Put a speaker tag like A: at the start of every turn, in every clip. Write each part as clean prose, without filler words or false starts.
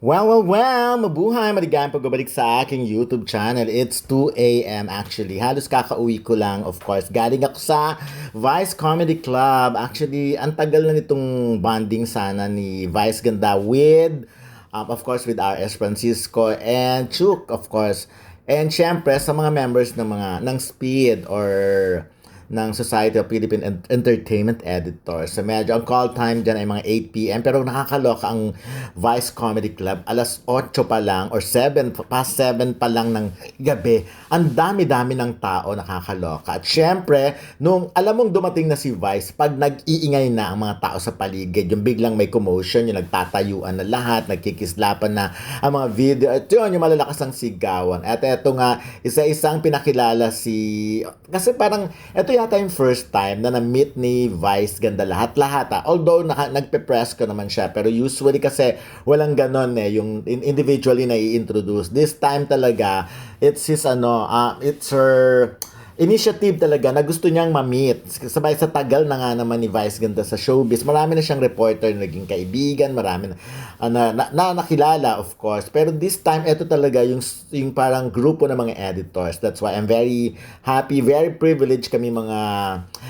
A: Well, mabuhay, maligayang pagbabalik sa aking YouTube channel. It's 2 a.m. actually. Halos kakauwi ko lang, of course. Galing ako sa Vice Comedy Club. Actually, ang tagal na nitong bonding sana ni Vice Ganda with, of course, with R.S. Francisco and Chuk, of course. And syempre, sa mga members ng Speed or ng Society of Philippine Entertainment Editors. So medyo ang call time dyan ay mga 8 p.m. Pero nakakaloka ang Vice Comedy Club. Alas 8 pa lang or 7, past 7 pa lang ng gabi. Ang dami-dami ng tao, nakakaloka. At syempre, nung alam mong dumating na si Vice, pag nag-iingay na ang mga tao sa paligid, yung biglang may commotion, yung nagtatayuan na lahat, nagkikislapan na ang mga video. At yun, yung malalakas ang sigawan. At eto nga, isa-isang pinakilala si... Kasi parang, eto yata yung first time na na-meet ni Vice Ganda lahat-lahat. Although nagpe-press ko naman siya, pero usually kasi walang ganon yung individually na i-introduce. This time talaga, it's her initiative talaga na gusto niyang ma-meet. Sabay sa tagal na nga naman ni Vice Ganda sa showbiz. Marami na siyang reporter na naging kaibigan, marami na nakilala, of course. Pero this time, ito talaga yung parang grupo ng mga editors. That's why I'm very happy, very privileged kami mga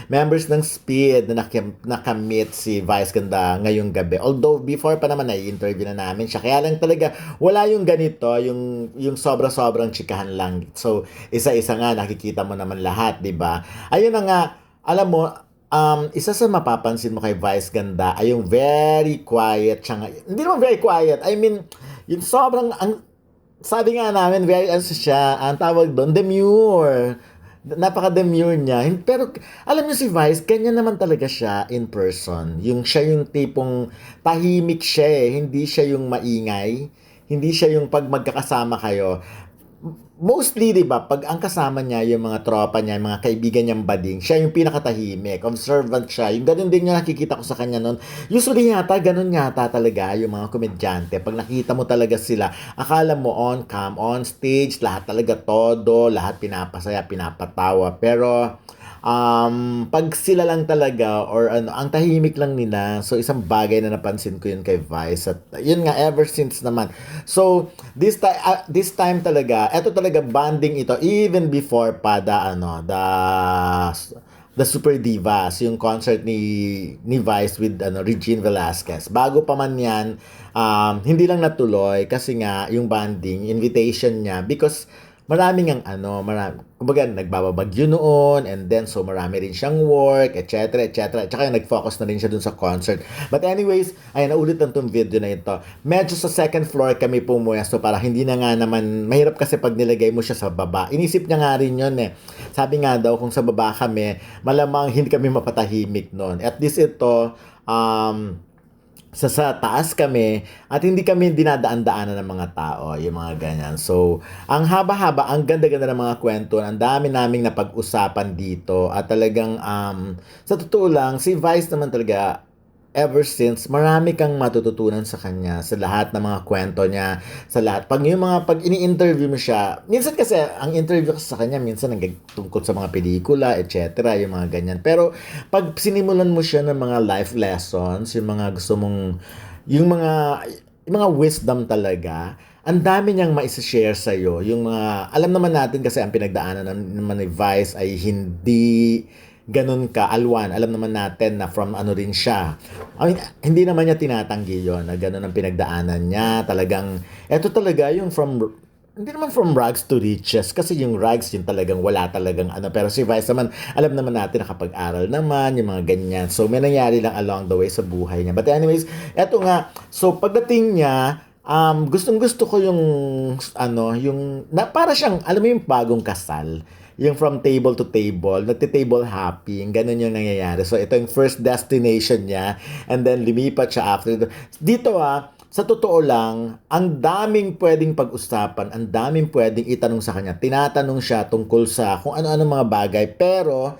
A: members ng Speed na nakamit si Vice Ganda ngayong gabi. Although before pa naman i-interview na namin siya. Kaya lang talaga wala yung ganito, yung sobra-sobrang chikahan lang. So, isa-isa nga nakikita mo naman lahat, 'di ba? Ayun na nga, alam mo, isa sa mapapansin mo kay Vice Ganda ay yung very quiet siya. Hindi naman very quiet. I mean, yung sobrang sabi nga namin, very siya, ang tawag doon, demure. Napaka-demure niya. Pero alam niyo si Vice, ganyan naman talaga siya in person. Siya yung tipong tahimik siya eh. Hindi siya yung maingay. Hindi siya yung pag magkakasama kayo. Mostly, di ba, pag ang kasama niya, yung mga tropa niya, yung mga kaibigan niyang bading, siya yung pinakatahimik, observant siya. Yung ganun din yung nakikita ko sa kanya noon. Usually yata, ganun yata talaga yung mga komedyante. Pag nakita mo talaga sila, akala mo on cam, on stage, lahat talaga todo, lahat pinapasaya, pinapatawa. Pero, pag sila lang talaga or ang tahimik lang nila. So isang bagay na napansin ko yun kay Vice at yun nga ever since naman. So this time talaga, eto talaga bonding ito even before pa the Super Divas, yung concert ni Vice with Regine Velasquez. Bago pa man yan, hindi lang natuloy kasi nga yung bonding, invitation niya because maraming kumbaga nagbababagyo noon and then so marami rin siyang work, etc. etc. At saka nag-focus na rin siya dun sa concert. But anyways, ay naulit lang tong video na ito. Medyo sa second floor kami pumuwesto para hindi na nga naman, mahirap kasi pag nilagay mo siya sa baba. Inisip niya nga rin yun eh. Sabi nga daw kung sa baba kami, malamang hindi kami mapatahimik noon. At least ito, sa taas kami at hindi kami dinadaan-daanan ng mga tao, yung mga ganyan. So, ang haba-haba, ang ganda-ganda ng mga kwento, ang dami naming napag-usapan dito at talagang sa totoo lang, si Vice naman talaga ever since, marami kang matututunan sa kanya, sa lahat ng mga kwento niya, sa lahat. Pag ini-interview mo siya, minsan kasi, ang interview kasi sa kanya, minsan tungkol sa mga pelikula, etc., yung mga ganyan. Pero, pag sinimulan mo siya ng mga life lessons, yung mga gusto mong, yung mga wisdom talaga, ang dami niyang maisa-share sa'yo. Yung mga, alam naman natin kasi ang pinagdaanan naman ni Vice ay hindi ganun ka alwan. Alam naman natin na from ano rin siya. I mean, hindi naman niya tinatanggi yon na ganun ang pinagdaanan niya. Talagang, eto talaga yung hindi naman from rags to riches kasi yung rags yung talagang wala talagang pero si Vice naman alam naman natin nakapag-aral naman yung mga ganyan, so may nangyari lang along the way sa buhay niya. But anyways, eto nga, so pagdating niya, gustong-gusto ko yung para siyang, alam mo yung bagong kasal, yung from table to table, nagte-table hopping, ganun yung nangyayari. So, ito yung first destination niya, and then lumipat siya after. Dito sa totoo lang, ang daming pwedeng pag-usapan, ang daming pwedeng itanong sa kanya. Tinatanong siya tungkol sa kung ano-ano mga bagay, pero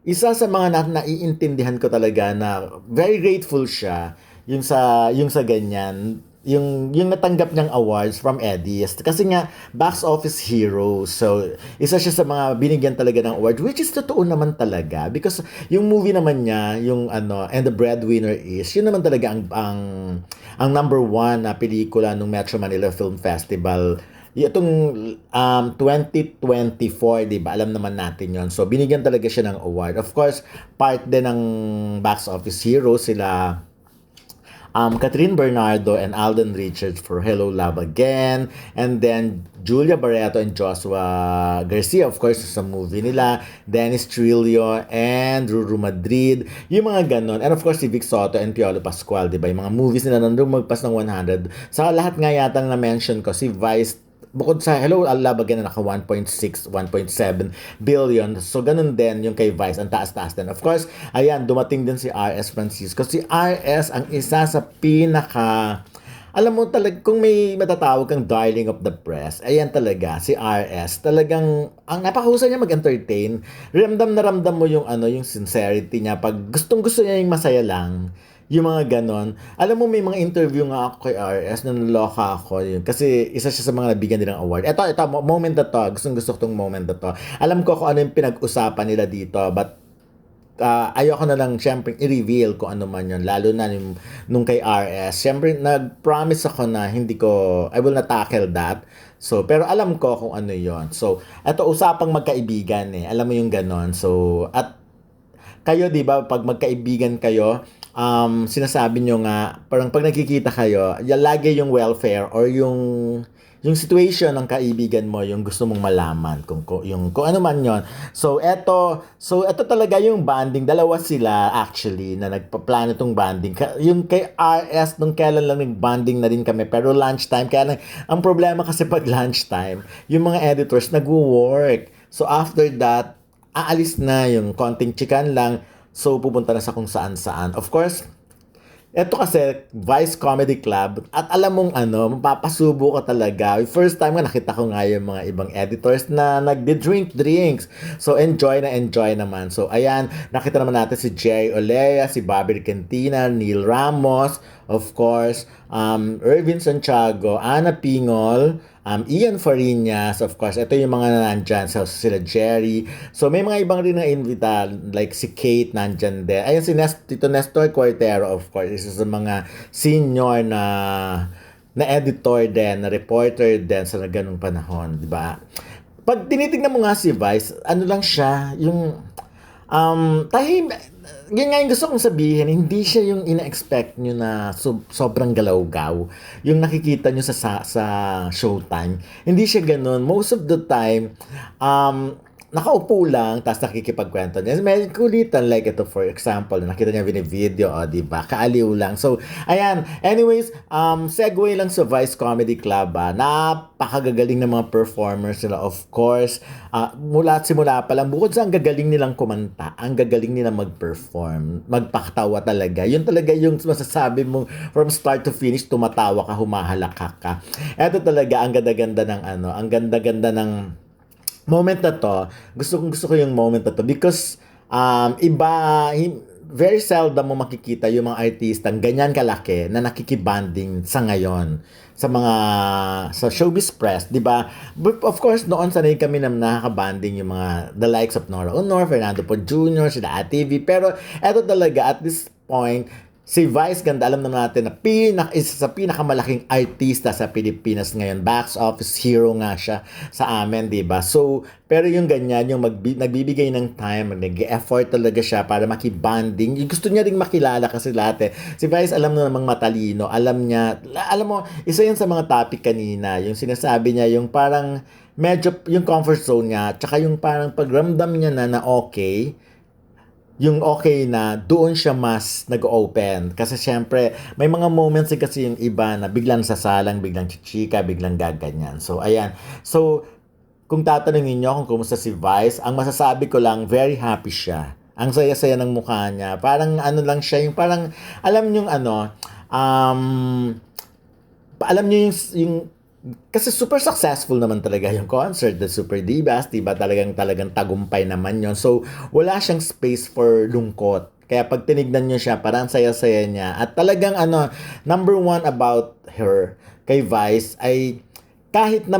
A: isa sa mga naiintindihan ko talaga na very grateful siya yung sa ganyan yung natanggap niyang awards from Eddies kasi nga box office hero. So isa siya sa mga binigyan talaga ng award, which is totoo naman talaga because yung movie naman niya, yung ano, and the breadwinner is, yun naman talaga ang number one na pelikula ng Metro Manila Film Festival. Itong 2024, di ba? Alam naman natin yon. So, binigyan talaga siya ng award. Of course, part din ng box office hero sila Catherine Bernardo and Alden Richards for Hello Love Again. And then Julia Barreto and Joshua Garcia, of course, sa movie nila. Dennis Trillo and Ruru Madrid. Yung mga ganon. And of course, si Vic Soto and Piolo Pascual, di ba? Yung mga movies nila nandun magpas ng 100. Sa lahat nga yatang na-mention ko, si Vice bukod sa Hello Love Again na naka 1.6, 1.7 billion. So, ganun din yung kay Vice. Ang taas-taas din. Of course, ayan, dumating din si R.S. Francisco. Si R.S. ang isa sa pinaka... Alam mo talaga, kung may matatawag kang darling of the press, ayan talaga, si R.S. Talagang, ang napakahusay niya mag-entertain. Ramdam na ramdam mo yung, ano, yung sincerity niya. Pag gustong-gusto niya yung masaya lang, yung mga ganon. Alam mo, may mga interview nga ako kay RS na naloka ako yun. Kasi isa siya sa mga nabigyan nilang award. Ito, moment na to. Gusto ko tong moment na to. Alam ko kung ano yung pinag-usapan nila dito. But, ayoko na lang syempre i-reveal kung ano man yun. Lalo na nung kay RS. Syempre, nag-promise ako na I will not tackle that. So, pero alam ko kung ano yon. So, ito, usapang magkaibigan eh. Alam mo yung ganon. So, at kayo, di ba, pag magkaibigan kayo, sinasabi nyo nga, parang pag nagkikita kayo, lagi yung welfare or yung situation ng kaibigan mo, yung gusto mong malaman kung ano man yon. So eto talaga yung banding. Dalawa sila actually na nagpaplano tong banding. Yung kay RS nung kailan lang nag-banding na rin kami pero lunchtime. Kaya lang, ang problema kasi pag lunchtime, yung mga editors nagwo-work. So after that, aalis na yung konting chikan lang. So, pupunta na sa kung saan-saan. Of course, eto kasi, Vice Comedy Club. At alam mong ano, mapapasubo ka talaga. First time nga, nakita ko nga yung mga ibang editors na nagde-drink drinks. So, enjoy naman. So, ayan, nakita naman natin si Jerry Olea, si Bobby Cantina, Neil Ramos, of course, Irvin Santiago, Ana Pingol, Ian Farinas, of course. Ito yung mga nandyan. So, sila Jerry. So, may mga ibang rin na invita. Like si Kate nandyan din. Ayan si Tito Nestor Cuartero, of course. Isa sa mga senior na editor din, na reporter din sa ganung panahon. Diba? Pag tinitignan mo nga si Vice, ano lang siya, yung yun nga yung gusto kong sabihin, hindi siya yung ina-expect nyo na sobrang galaw-gaw. Yung nakikita nyo sa Showtime. Hindi siya ganun. Most of the time, nakaupo lang, tapos nakikipagkwento niya. Medyo kulitan, like ito for example, nakita niya video, diba? Kaaliw lang. So, ayan. Anyways, segue lang sa Vice Comedy Club, napakagagaling ng mga performers nila, of course. Simula pa lang, bukod sa ang gagaling nilang kumanta, ang gagaling nilang mag-perform, magpakatawa talaga. Yun talaga yung masasabi mo from start to finish, tumatawa ka, humahalakak ka. Ito talaga, ang ganda-ganda ng ang ganda-ganda ng moment na to. Gusto ko yung moment na to because very seldom mo makikita yung mga artistang ganyan kalaki na nakikibanding sa ngayon sa showbiz press, 'di ba? But of course, noon sanay kami na nakakabanding yung mga the likes of Nora Honor, Fernando Po Jr., sila ATV, pero eto talaga at this point si Vice Ganda, alam naman natin na isa sa pinakamalaking artista sa Pilipinas ngayon. Box office hero nga siya sa amin, di ba? So, pero yung ganyan, yung nagbibigay ng time, nag-effort talaga siya para makibanding. Yung gusto niya ring makilala kasi lahat eh. Si Vice alam na namang matalino. Alam mo, isa yan sa mga topic kanina. Yung sinasabi niya, yung parang medyo, yung comfort zone niya, tsaka yung parang pagramdam niya na okay, yung okay na, doon siya mas nag-open. Kasi syempre, may mga moments kasi yung iba na biglang sasalang, biglang chichika, biglang gaganyan. So, ayan. So, kung tatanungin niyo kung kumusta si Vice, ang masasabi ko lang, very happy siya. Ang saya-saya ng mukha niya. Parang ano lang siya, yung parang, alam niyo yung alam niyo yung kasi super successful naman talaga yung concert, the Super Divas, diba? Talagang tagumpay naman yon. So, wala siyang space for lungkot. Kaya pag tinignan nyo siya, parang saya-saya niya. At talagang number one about her kay Vice ay kahit na,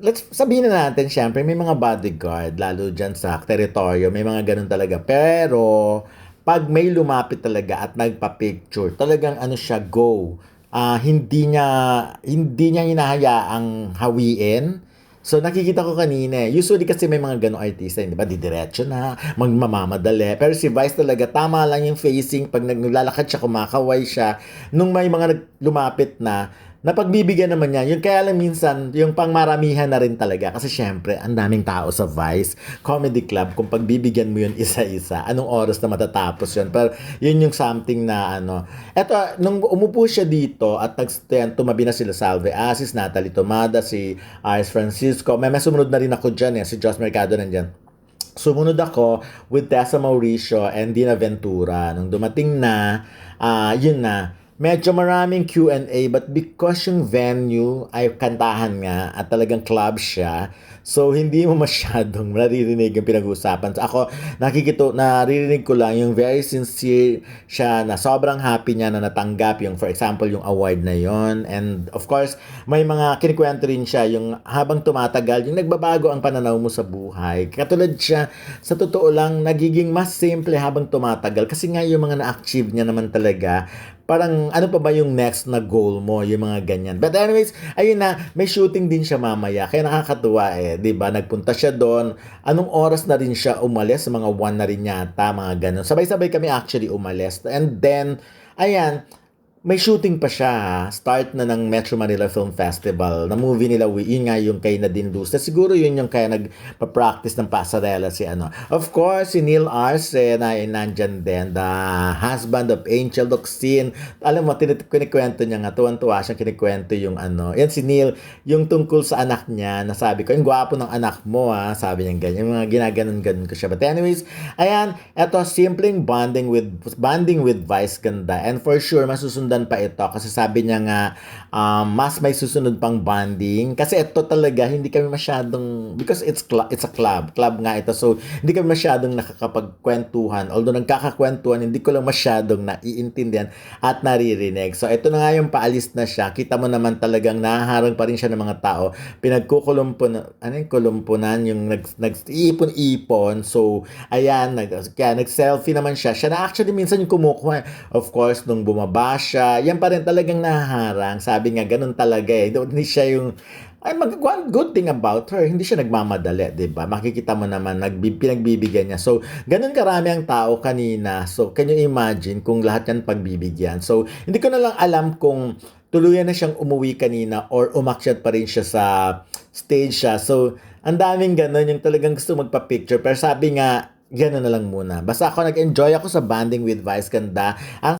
A: let's sabihin na natin, syempre, may mga bodyguard, lalo dyan sa teritoryo, may mga ganun talaga. Pero, pag may lumapit talaga at nagpa-picture, talagang siya, go. Hindi niya hinahayaang hawiin. So nakikita ko kanina, usually kasi may mga ganong artista, di ba? Didiretso na, magmamamadali. Pero si Vice talaga, tama lang yung facing. Pag naglalakad siya, kumakaway siya. Nung may mga lumapit na, napagbibigyan naman niya. Yung kaya lang minsan, yung pangmaramihan na rin talaga. Kasi syempre, ang daming tao sa Vice Comedy Club. Kung pagbibigyan mo yun isa-isa, anong oras na matatapos yun? Pero yun yung something na Eto, nung umupo siya dito at tumabi na sila Salve Asis, Natalie Tomada, si Ice Francisco. May sumunod na rin ako dyan si Joss Mercado nandyan. Sumunod ako with Tessa Mauricio and Dina Ventura. Nung dumating na, yun na, medyo maraming Q&A but because yung venue ay kantahan nga at talagang club siya, so hindi mo masyadong naririnig yung pinag-uusapan. So ako, naririnig ko lang yung very sincere siya na sobrang happy niya na natanggap yung, for example, yung award na yon. And of course, may mga kinikwento rin siya yung habang tumatagal, yung nagbabago ang pananaw mo sa buhay. Katulad siya, sa totoo lang, nagiging mas simple habang tumatagal kasi nga yung mga na-achieve niya naman talaga, parang ano pa ba yung next na goal mo, yung mga ganyan. But anyways, ayun na, may shooting din siya mamaya. Kaya nakakatuwa 'di ba? Nagpunta siya doon. Anong oras na rin siya umalis? Mga 1 na rin yata, mga ganun. Sabay-sabay kami actually umalis. And then, ayan, may shooting pa siya. Start na ng Metro Manila Film Festival. Na movie nila, yun nga yung kay Nadine Lusta. Siguro yun yung kaya nagpa-practice ng pasarela si Of course, si Neil Arce na nandyan din. The husband of Angel Locsin. Alam mo, kinikwento niya nga. Tuwan-tuwa siyang kinikwento yung Yan si Neil, yung tungkol sa anak niya. Nasabi ko, yung gwapo ng anak mo Sabi niya ganyan. Yung mga ginaganon-ganon ko siya. But anyways, ayan, eto, simpleng bonding with Vice ganda. And for sure, masusundan pa ito kasi sabi niya nga mas may susunod pang bonding kasi ito talaga hindi kami masyadong, because it's a club nga ito, so hindi kami masyadong nakakapagkwentuhan, although nagkakakwentuhan hindi ko lang masyadong naiintindihan at naririnig. So ito na nga yung paalis na siya, kita mo naman talagang nahaharang pa rin siya ng mga tao, kulumpunan yung nag-iipon. So ayan, nag-selfie naman siya na actually minsan yung kumukuha, of course, nung bumaba siya, yan pa rin talagang nahaharang. Sabi nga, ganun talaga Hindi siya yung, one good thing about her, hindi siya nagmamadali, diba? Makikita mo naman, pinagbibigyan niya. So, ganun karami ang tao kanina. So, can you imagine kung lahat yan pagbibigyan? So, hindi ko na lang alam kung tuluyan na siyang umuwi kanina or umakyat pa rin siya sa stage siya. So, ang daming ganun, yung talagang gusto magpa-picture. Pero sabi nga, gano'n na lang muna. Basta ako nag-enjoy ako sa banding with Vice ganda. Ang